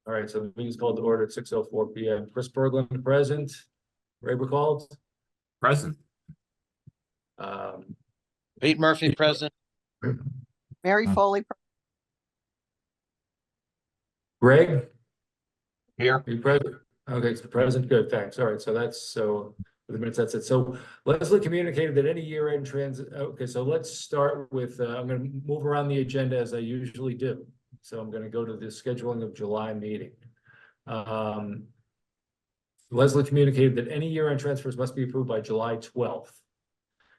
All right, so the meeting's called to order at 6:04 PM. Chris Berglund present. Ray called. Present. Pete Murphy present. Mary Foley. Greg? Here. Are you present? Okay, so present, good, thanks. All right, so for the minutes, that's it. So Leslie communicated that any year-end okay, so let's start with, I'm gonna move around the agenda as I usually do. So I'm gonna go to the scheduling of July meeting. Leslie communicated that any year-end transfers must be approved by July 12th.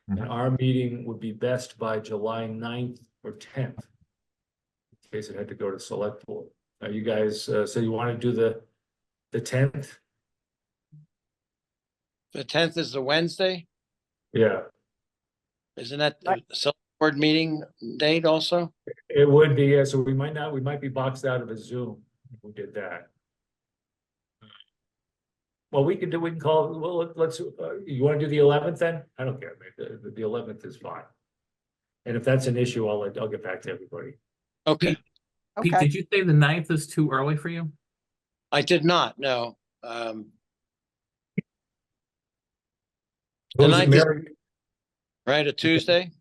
And our meeting would be best by July 9th or 10th. In case it had to go to select board. You guys, so you want to do the 10th? The 10th is the Wednesday. Yeah, Isn't that the select board meeting date also? it would be, yeah, so we might be boxed out of a Zoom if we did that. Well, we can call, well, let's, you want to do the 11th then? I don't care, man. The 11th is fine. And if that's an issue, I'll get back to everybody. Okay, Pete, Okay. did you say the 9th is too early for you? I did not, no. The Was it 9th is Mary? right, a Tuesday?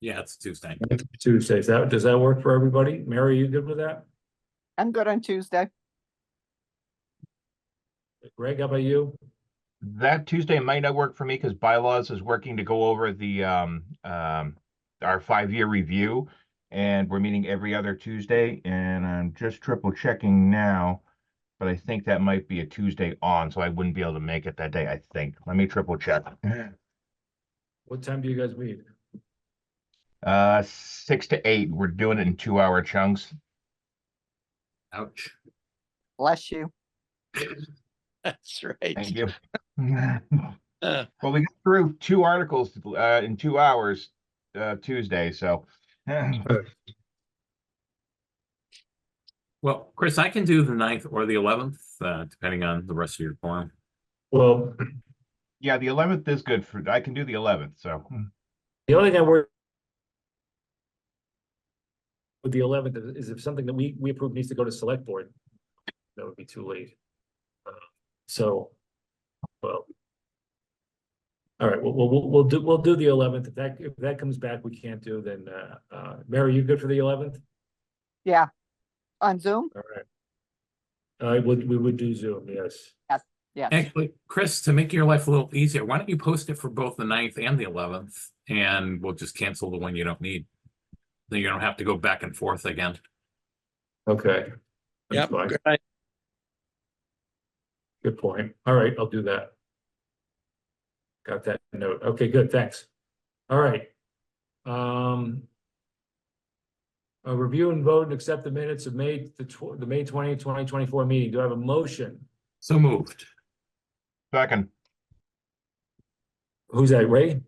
Yeah, it's Tuesday. Tuesdays. Does that work for everybody? Mary, you good with that? I'm good on Tuesday. Greg, how about you? That Tuesday might not work for me because bylaws is working to go over the our 5-year review, and we're meeting every other Tuesday, and I'm just triple checking now, but I think that might be a Tuesday on, so I wouldn't be able to make it that day, I think. Let me triple check. What time do you guys meet? 6 to 8. We're doing it in 2-hour chunks. Ouch. Bless you. That's right. Thank you. Uh, Well, we got through 2 articles in 2 hours Tuesday, so Well, Chris, I can do the 9th or the 11th, depending on the rest of your quorum. Well, yeah, the 11th is good for, I can do the 11th, so. the only thing I worry with the 11th is if something that we approve needs to go to select board, that would be too late. So, well. All right, we'll do the 11th. If that comes back, we can't do, then, Mary, you good for the 11th? Yeah. On Zoom? All right. We would do Zoom, yes. Yes. Actually, Chris, to make your life a little easier, why don't you post it for both the 9th and the 11th, and we'll just cancel the one you don't need. Then you don't have to go back and forth again. Okay. That's Yep, fine. good. Good point. All right, I'll do that. Got that note. Okay, good, thanks. All right. A review and vote and accept the minutes of May 20th, 2024 meeting. Do I have a motion? So moved. Second. Who's that, Ray?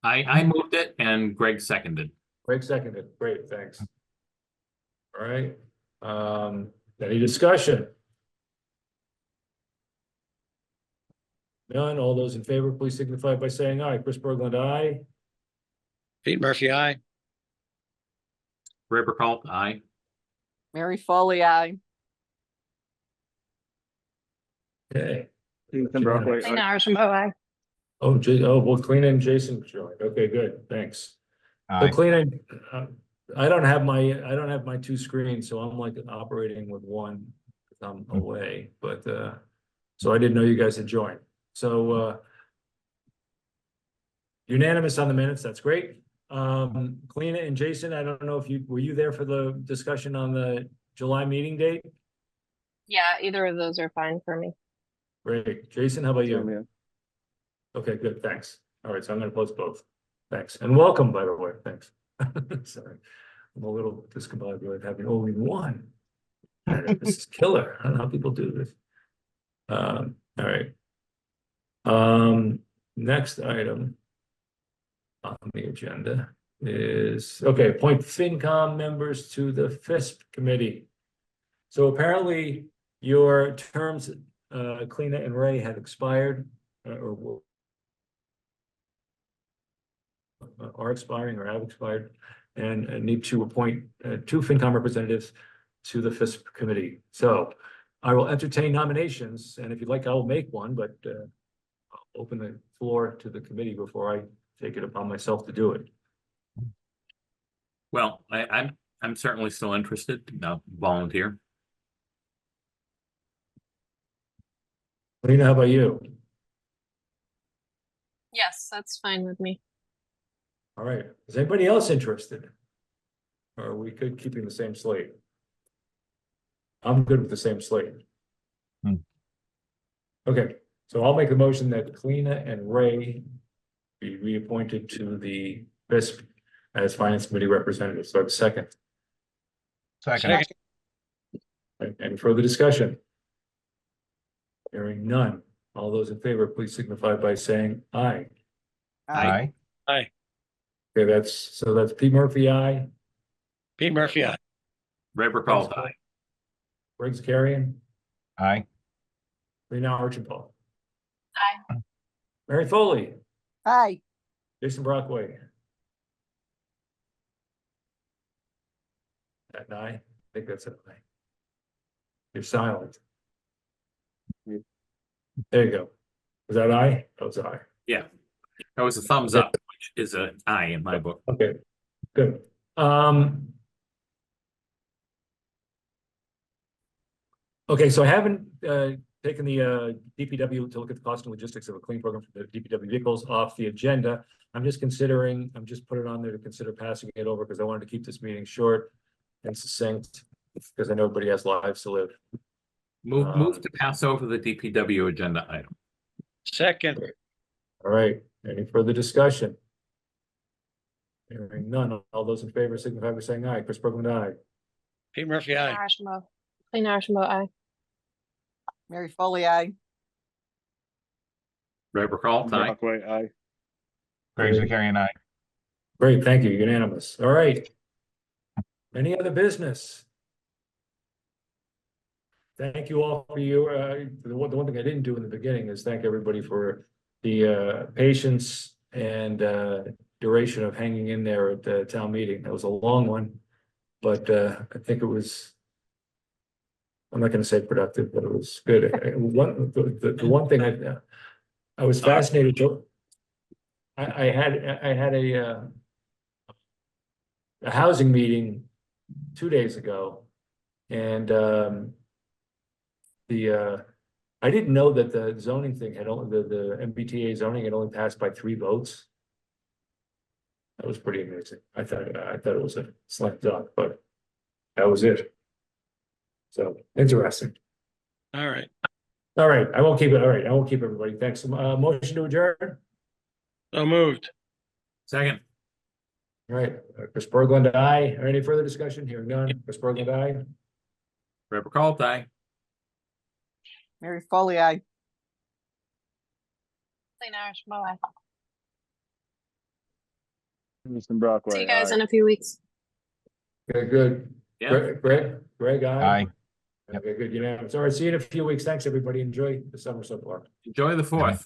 I moved it and Greg seconded. Greg seconded. Great, thanks. All right. Any discussion? None. All those in favor, please signify by saying aye. Chris Berglund, aye. Pete Murphy, aye. Ray Burkhalter, aye. Mary Foley, aye. Okay. Ethan Brockway. Unanimous. Aye. Well, Clean and Jason joined. Okay, good, thanks. So Aye. Clean and, I don't have my 2 screens, so I'm like operating with one, because I'm away, but, so I didn't know you guys had joined. So, unanimous on the minutes, that's great. Clean and Jason, I don't know if were you there for the discussion on the July meeting date? Yeah, either of those are fine for me. Great. Jason, how about you? Okay, good, thanks. All right, so I'm gonna post both. Thanks, and welcome, by the way, thanks. Sorry, I'm a little discombobulated having only one. This is killer. I don't know how people do this. All right. Next item on the agenda is, okay, appoint FinCom members to the FISP committee. So apparently your terms, Cleena and Ray, had expired, or are expiring or have expired, and need to appoint 2 FinCom representatives. to the FISP committee. So I will entertain nominations, and if you'd like, I will make one, but I'll open the floor to the committee before I take it upon myself to do it. Well, I'm certainly still interested. I'll volunteer. Lena, how about you? Yes, that's fine with me. All right, is anybody else interested? Or are we good keeping the same slate? I'm good with the same slate. Hmm. Okay, so I'll make the motion that Kalina and Ray be reappointed to the FISP as Finance Committee representatives. So I have a second. Second. Any further discussion? Hearing none. All those in favor, please signify by saying aye. Aye. Aye. Okay, that's Pete Murphy, aye. Pete Murphy, aye. Ray Burkholz, aye. Briggs Carrion, Aye. Lena Archibald, Aye. Mary Foley, Hi, Jason Brockway. That an aye? I think that's an aye. You're silent. There you go. Was that aye? That was aye. Yeah, that was a thumbs up, which is an aye in my book. Okay, good. Okay, so I haven't taken the DPW to look at the cost and logistics of a clean program for the DPW vehicles off the agenda. I'm just putting it on there to consider passing it over because I wanted to keep this meeting short and succinct because I know everybody has lives to live. Move to pass over the DPW agenda item. Second, All right, any further discussion? Hearing none, all those in favor signify by saying aye. Chris Berglund, aye. Pete Murphy, aye. Clean Archibald, aye. Mary Foley, aye. Ray Burkholz, aye. Aye. Briggs Carrion, aye. Great, thank you, unanimous. All right. Any other business? Thank you all for the one thing I didn't do in the beginning is thank everybody for the patience and duration of hanging in there at the town meeting. That was a long one, but I think it was, I'm not gonna say productive, but it was good. The one thing I was fascinated to, I had a housing meeting 2 days ago, and I didn't know that the zoning thing had only the MBTA zoning had only passed by 3 votes. That was pretty amazing. I thought it was a slam dunk, but that was it. So interesting. All right. All right, I won't keep it. All right, I won't keep everybody. Thanks. Motion to adjourn. So moved. Second. All right, Chris Berglund, aye. Any further discussion? Hearing none. Chris Berglund, aye. Ray Burkholz, aye. Mary Foley, aye. Clean Archibald, aye. Mr. Brockway. See you guys in a few weeks. Okay, good. Yeah. Greg, aye. Aye. Okay, good. Unanimous. All right, see you in a few weeks. Thanks, everybody. Enjoy the summer so far. Enjoy the 4th.